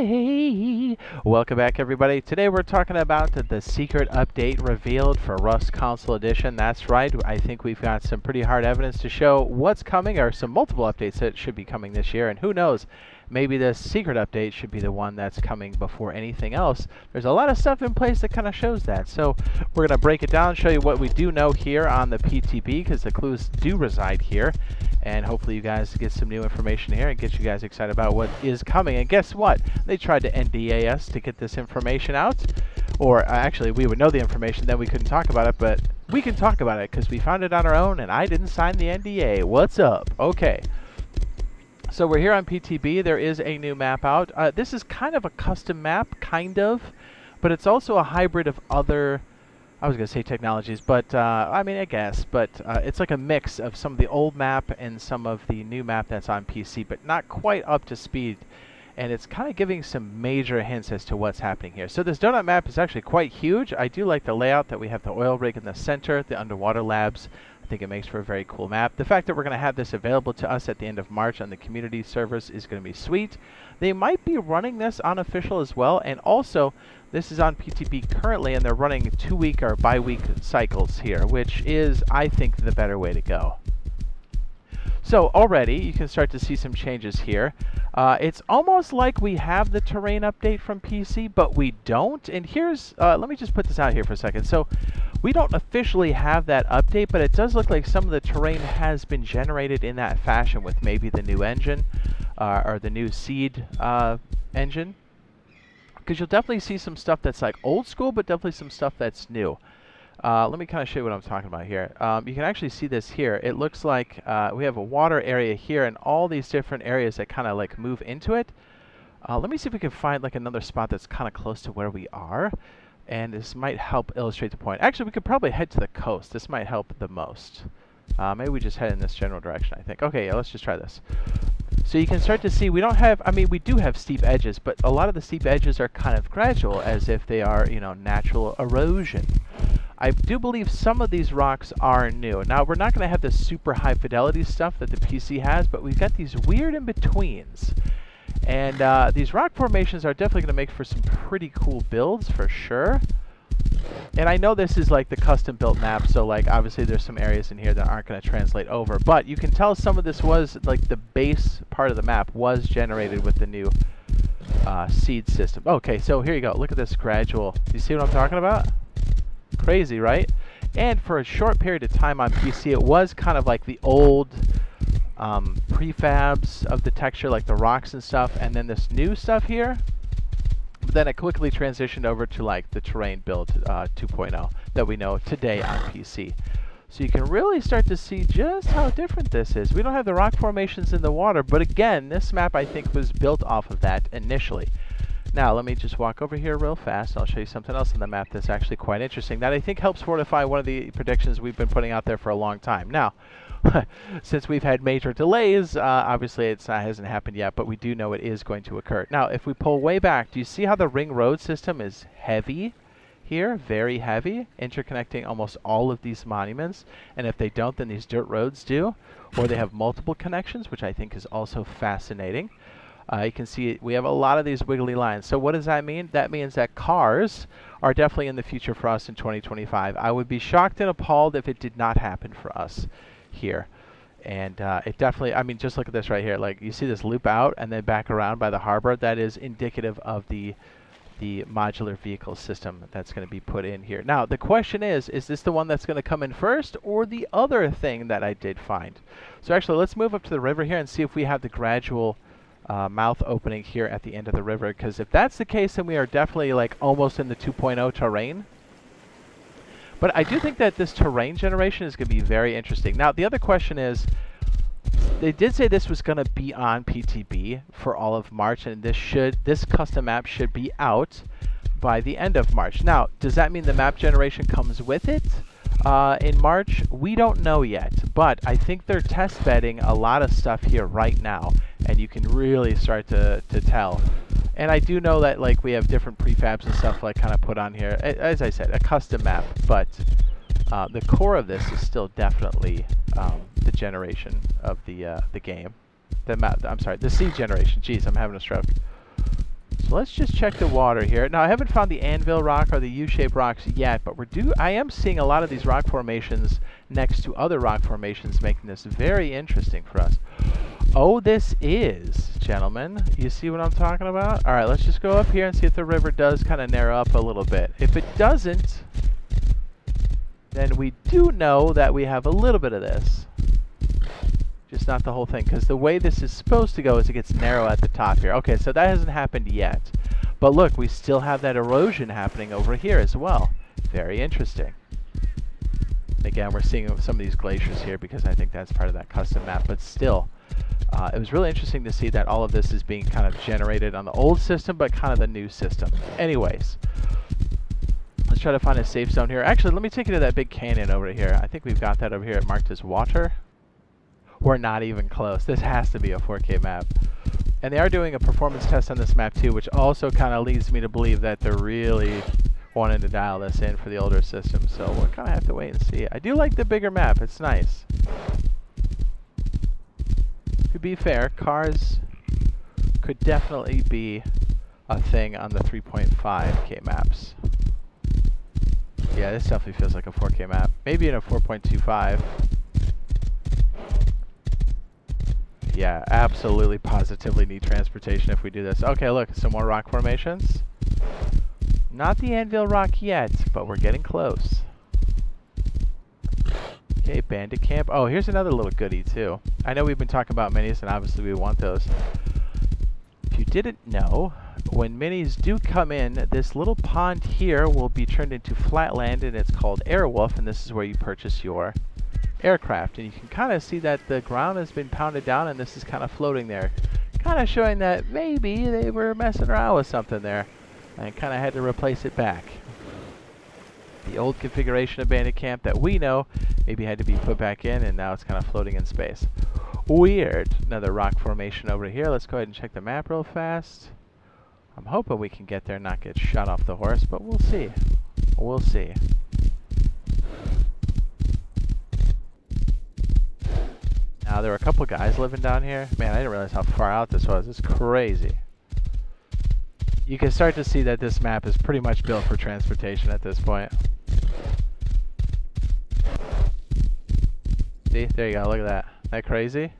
Hey, welcome back everybody. Today we're talking about the secret update revealed for Rust Console Edition. That's right, I think we've got some pretty hard evidence to show what's coming, or some multiple updates that should be coming this year, and who knows, maybe this secret update should be the one that's coming before anything else. There's a lot of stuff in place that kind of shows that, so we're going to break it down, show you what we do know here on the PTB, because the clues do reside here, and hopefully you guys get some new information here and get you guys excited about what is coming. And guess what? They tried to NDA us to get this information out, or actually we would know the information, then we couldn't talk about it, but we can talk about it because we found it on our own and I didn't sign the NDA. What's up? Okay. So we're here on PTB. There is a new map out. This is kind of a custom map, kind of, but it's also a hybrid of other, I was going to say technologies, but I mean, I guess, but it's like a mix of some of the old map and some of the new map that's on PC, but not quite up to speed. And it's kind of giving some major hints as to what's happening here. So this donut map is actually quite huge. I do like the layout that we have the oil rig in the center, the underwater labs. I think it makes for a very cool map. The fact that we're going to have this available to us at the end of March on the community servers is going to be sweet. They might be running this unofficial as well, and also this is on PTB currently, and they're running 2-week or bi-week cycles here, which is, I think, the better way to go. So already you can start to see some changes here. It's almost like we have the terrain update from PC, but we don't. And here's, let me just put this out here for a second. So we don't officially have that update, but it does look like some of the terrain has been generated in that fashion with maybe the new engine or the new seed engine. Because you'll definitely see some stuff that's like old school, but definitely some stuff that's new. Let me kind of show you what I'm talking about here. You can actually see this here. It looks like we have a water area here and all these different areas that kind of like move into it. Let me see if we can find like another spot that's kind of close to where we are. And this might help illustrate the point. Actually, we could probably head to the coast. This might help the most. Maybe we just head in this general direction, I think. Okay, yeah, let's just try this. So you can start to see we don't have, I mean, we do have steep edges, but a lot of the steep edges are kind of gradual, as if they are, you know, natural erosion. I do believe some of these rocks are new. Now, we're not going to have the super high fidelity stuff that the PC has, but we've got these weird in-betweens. And these rock formations are definitely going to make for some pretty cool builds, for sure. And I know this is like the custom-built map, so like obviously there's some areas in here that aren't going to translate over. But you can tell some of this was, like the base part of the map was generated with the new seed system. Okay, so here you go. Look at this gradual. Do you see what I'm talking about? Crazy, right? And for a short period of time on PC, it was kind of like the old prefabs of the texture, like the rocks and stuff, and then this new stuff here. But then it quickly transitioned over to like the terrain build 2.0 that we know today on PC. So you can really start to see just how different this is. We don't have the rock formations in the water, but again, this map I think was built off of that initially. Now, let me just walk over here real fast. I'll show you something else on the map that's actually quite interesting that I think helps fortify one of the predictions we've been putting out there for a long time. Now, since we've had major delays, obviously it hasn't happened yet, but we do know it is going to occur. Now, if we pull way back, do you see how the ring road system is heavy here? Very heavy, interconnecting almost all of these monuments. And if they don't, then these dirt roads do. Or they have multiple connections, which I think is also fascinating. You can see we have a lot of these wiggly lines. So what does that mean? That means that cars are definitely in the future for us in 2025. I would be shocked and appalled if it did not happen for us here. And it definitely, I mean, just look at this right here. Like, you see this loop out and then back around by the harbor. That is indicative of the modular vehicle system that's going to be put in here. Now, the question is this the one that's going to come in first, or the other thing that I did find? So actually, let's move up to the river here and see if we have the gradual mouth opening here at the end of the river, because if that's the case, then we are definitely like almost in the 2.0 terrain. But I do think that this terrain generation is going to be very interesting. Now, the other question is, they did say this was going to be on PTB for all of March, and this custom map should be out by the end of March. Now, does that mean the map generation comes with it in March? We don't know yet, but I think they're test bedding a lot of stuff here right now, and you can really start to tell. And I do know that like we have different prefabs and stuff like kind of put on here. As I said, a custom map, but the core of this is still definitely the generation of the game. I'm sorry, the seed generation. Jeez, I'm having a stroke. So let's just check the water here. Now I haven't found the anvil rock or the U-shaped rocks yet, but I am seeing a lot of these rock formations next to other rock formations, making this very interesting for us. Oh, this is, gentlemen. You see what I'm talking about? All right, let's just go up here and see if the river does kind of narrow up a little bit. If it doesn't, then we do know that we have a little bit of this. Just not the whole thing, because the way this is supposed to go is it gets narrow at the top here. Okay, so that hasn't happened yet. But look, we still have that erosion happening over here as well. Very interesting. Again, we're seeing some of these glaciers here because I think that's part of that custom map, but still, it was really interesting to see that all of this is being kind of generated on the old system, but kind of the new system. Anyways, let's try to find a safe zone here. Actually, let me take you to that big canyon over here. I think we've got that over here marked as water. We're not even close. This has to be a 4K map. And they are doing a performance test on this map too, which also kind of leads me to believe that they're really wanting to dial this in for the older system. So we'll kind of have to wait and see. I do like the bigger map. It's nice. To be fair, cars could definitely be a thing on the 3.5K maps. Yeah, this definitely feels like a 4K map. Maybe in a 4.25. Yeah, absolutely, positively need transportation if we do this. Okay, look, some more rock formations. Not the anvil rock yet, but we're getting close. Okay, bandit camp. Oh, here's another little goodie too. I know we've been talking about minis, and obviously we want those. If you didn't know, when minis do come in, this little pond here will be turned into flat land, and it's called Airwolf, and this is where you purchase your aircraft. And you can kind of see that the ground has been pounded down, and this is kind of floating there, kind of showing that maybe they were messing around with something there and kind of had to replace it back. The old configuration of bandit camp that we know maybe had to be put back in, and now it's kind of floating in space. Weird. Another rock formation over here. Let's go ahead and check the map real fast. I'm hoping we can get there and not get shot off the horse, but we'll see. We'll see. Now, there were a couple guys living down here. Man, I didn't realize how far out this was. It's crazy. You can start to see that this map is pretty much built for transportation at this point. See? There you go. Look at that. Isn't that crazy?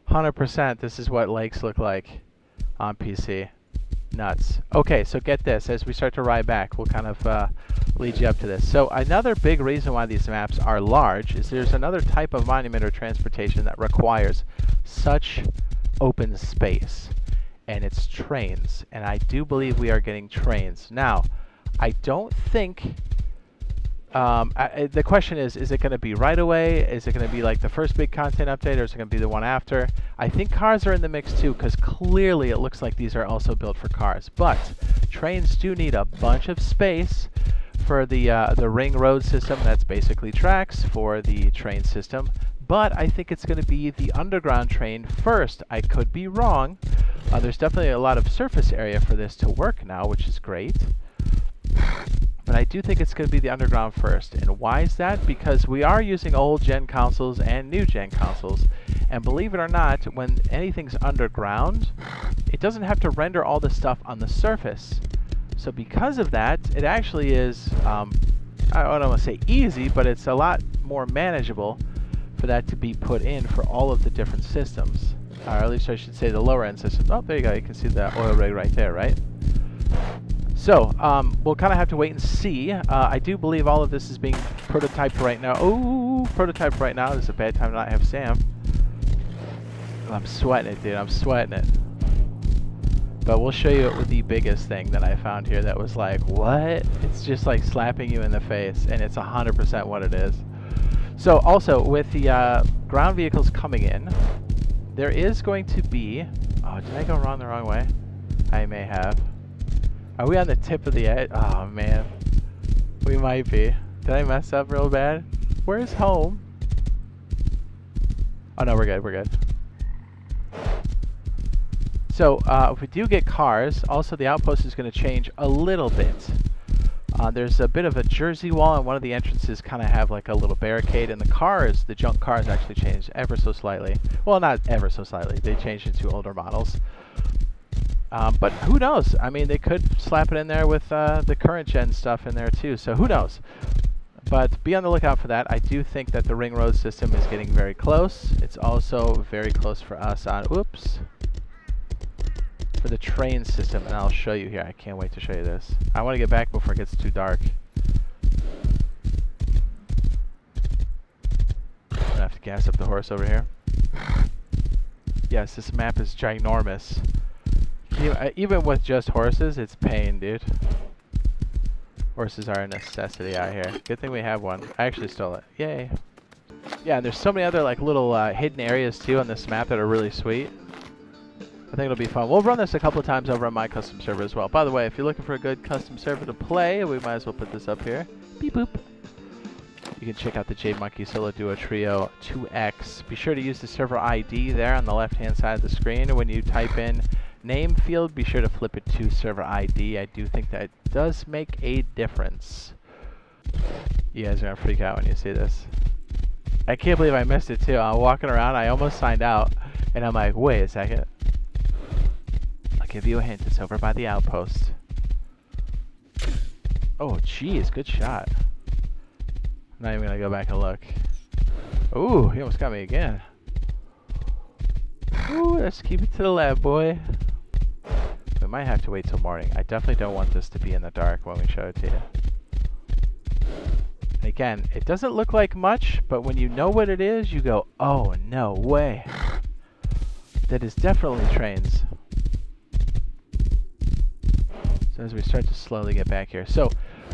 100% this is what lakes look like on PC. Nuts. Okay, so get this. As we start to ride back, we'll kind of lead you up to this. So another big reason why these maps are large is there's another type of monument or transportation that requires such open space, and it's trains. And I do believe we are getting trains. Now, I don't think... the question is it going to be right away? Is it going to be like the first big content update, or is it going to be the one after? I think cars are in the mix too, because clearly it looks like these are also built for cars. But trains do need a bunch of space for the ring road system. That's basically tracks for the train system. But I think it's going to be the underground train first. I could be wrong. There's definitely a lot of surface area for this to work now, which is great. But I do think it's going to be the underground first. And why is that? Because we are using old gen consoles and new gen consoles. And believe it or not, when anything's underground, it doesn't have to render all the stuff on the surface. So because of that, it actually is, I don't want to say easy, but it's a lot more manageable for that to be put in for all of the different systems. Or at least I should say the lower end systems. Oh, there you go. You can see the oil rig right there, right? So, we'll kind of have to wait and see. I do believe all of this is being prototyped right now. Oh, prototyped right now. This is a bad time to not have Sam. I'm sweating it, dude. I'm sweating it. But we'll show you the biggest thing that I found here that was like, what? It's just like slapping you in the face, and it's 100% what it is. So, also, with the ground vehicles coming in, there is going to be... Oh, did I go the wrong way? I may have. Are we on the tip of the edge? Oh, man. We might be. Did I mess up real bad? Where's home? Oh, no, we're good. We're good. So, if we do get cars, also the outpost is going to change a little bit. There's a bit of a jersey wall, and one of the entrances kind of have like a little barricade, and the cars, the junk cars, actually changed ever so slightly. Well, not ever so slightly. They changed into older models. But who knows? I mean, they could slap it in there with the current gen stuff in there too, so who knows? But be on the lookout for that. I do think that the ring road system is getting very close. It's also very close for us on, oops, for the train system, and I'll show you here. I can't wait to show you this. I want to get back before it gets too dark. I'm gonna have to gas up the horse over here. Yes, this map is ginormous. Even with just horses, it's pain, dude. Horses are a necessity out here. Good thing we have one. I actually stole it. Yay. Yeah, and there's so many other like little hidden areas too on this map that are really sweet. I think it'll be fun. We'll run this a couple of times over on my custom server as well. By the way, if you're looking for a good custom server to play, we might as well put this up here. Beep boop. You can check out the Jade Monkey Solo Duo Trio 2X. Be sure to use the server ID there on the left-hand side of the screen. And when you type in name field, be sure to flip it to server ID. I do think that does make a difference. You guys are gonna freak out when you see this. I can't believe I missed it too. I'm walking around, I almost signed out, and I'm like, wait a second. I'll give you a hint, it's over by the outpost. Oh jeez, good shot. I'm not even gonna go back and look. Ooh, he almost got me again. Ooh, let's keep it to the lab, boy. We might have to wait till morning. I definitely don't want this to be in the dark when we show it to you. Again, it doesn't look like much, but when you know what it is, you go, oh, no way. That is definitely trains. So as we start to slowly get back here. So,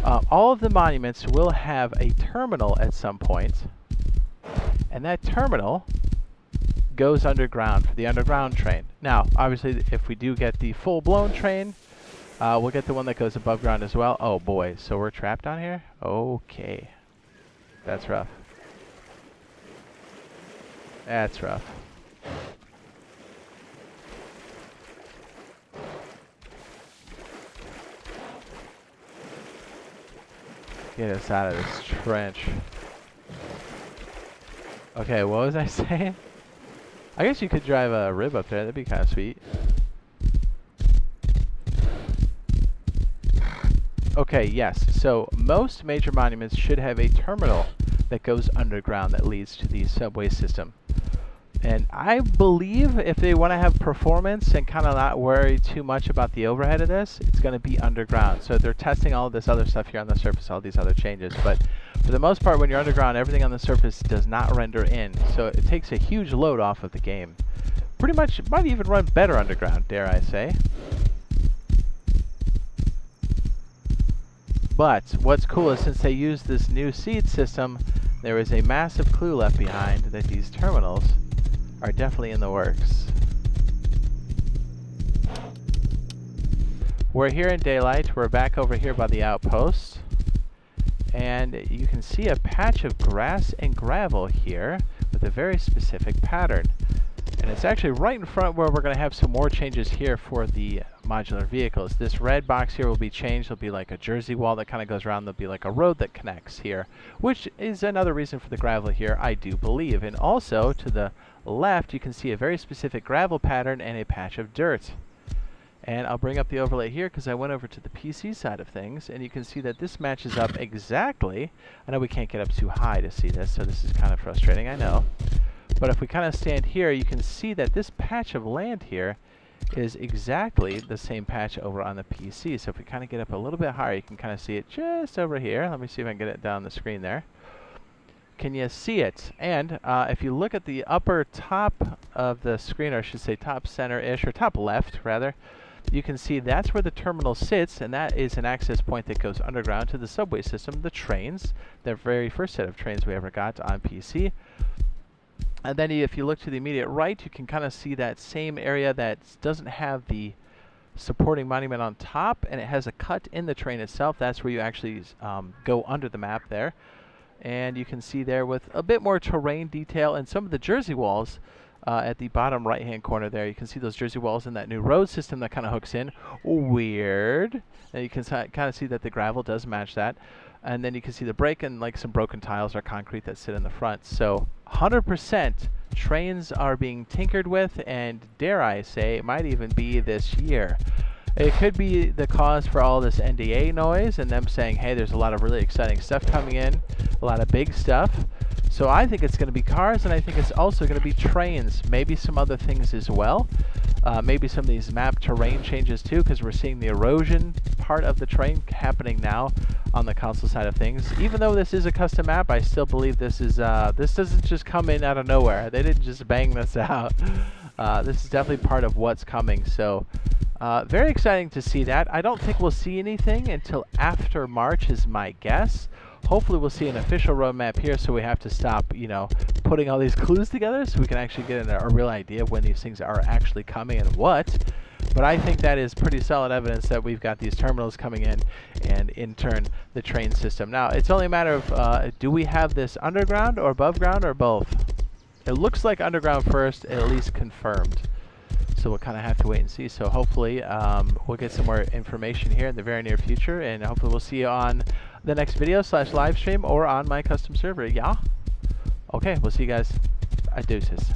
all of the monuments will have a terminal at some point, and that terminal goes underground for the underground train. Now, obviously, if we do get the full-blown train, we'll get the one that goes above ground as well. Oh boy, so we're trapped down here? Okay. That's rough. That's rough. Get us out of this trench. Okay, what was I saying? I guess you could drive a rib up there. That'd be kind of sweet. Okay, yes. So most major monuments should have a terminal that goes underground that leads to the subway system. And I believe if they want to have performance and kind of not worry too much about the overhead of this, it's going to be underground. So they're testing all of this other stuff here on the surface, all these other changes. But for the most part, when you're underground, everything on the surface does not render in. So it takes a huge load off of the game. Pretty much, it might even run better underground, dare I say. But what's cool is since they use this new seed system, there is a massive clue left behind that these terminals are definitely in the works. We're here in daylight. We're back over here by the outpost. And you can see a patch of grass and gravel here with a very specific pattern. And it's actually right in front where we're going to have some more changes here for the modular vehicles. This red box here will be changed. There'll be like a jersey wall that kind of goes around. There'll be like a road that connects here, which is another reason for the gravel here, I do believe. And also to the left, you can see a very specific gravel pattern and a patch of dirt. And I'll bring up the overlay here because I went over to the PC side of things, and you can see that this matches up exactly. I know we can't get up too high to see this, so this is kind of frustrating, I know. But if we kind of stand here, you can see that this patch of land here is exactly the same patch over on the PC. So if we kind of get up a little bit higher, you can kind of see it just over here. Let me see if I can get it down the screen there. Can you see it? And if you look at the upper top of the screen, or I should say top center-ish, or top left, rather, you can see that's where the terminal sits, and that is an access point that goes underground to the subway system, the trains, the very first set of trains we ever got on PC. And then if you look to the immediate right, you can kind of see that same area that doesn't have the supporting monument on top, and it has a cut in the train itself. That's where you actually go under the map there. And you can see there with a bit more terrain detail and some of the jersey walls at the bottom right hand corner there. You can see those jersey walls and that new road system that kind of hooks in. Weird. And you can kind of see that the gravel does match that. And then you can see the brake and like some broken tiles or concrete that sit in the front. So 100% trains are being tinkered with, and dare I say, it might even be this year. It could be the cause for all this NDA noise and them saying, hey, there's a lot of really exciting stuff coming in, a lot of big stuff. So I think it's going to be cars, and I think it's also going to be trains, maybe some other things as well. Maybe some of these map terrain changes too, because we're seeing the erosion part of the terrain happening now on the console side of things. Even though this is a custom map, I still believe this is this doesn't just come in out of nowhere. They didn't just bang this out. This is definitely part of what's coming. So very exciting to see that. I don't think we'll see anything until after March is my guess. Hopefully we'll see an official roadmap here, so we have to stop, you know, putting all these clues together so we can actually get a real idea of when these things are actually coming and what. But I think that is pretty solid evidence that we've got these terminals coming in, and in turn the train system. Now it's only a matter of do we have this underground or above ground or both? It looks like underground first, at least confirmed. So we'll kind of have to wait and see. So hopefully we'll get some more information here in the very near future, and hopefully we'll see you on the next video / live stream or on my custom server. Yeah? Okay, we'll see you guys. Deuces.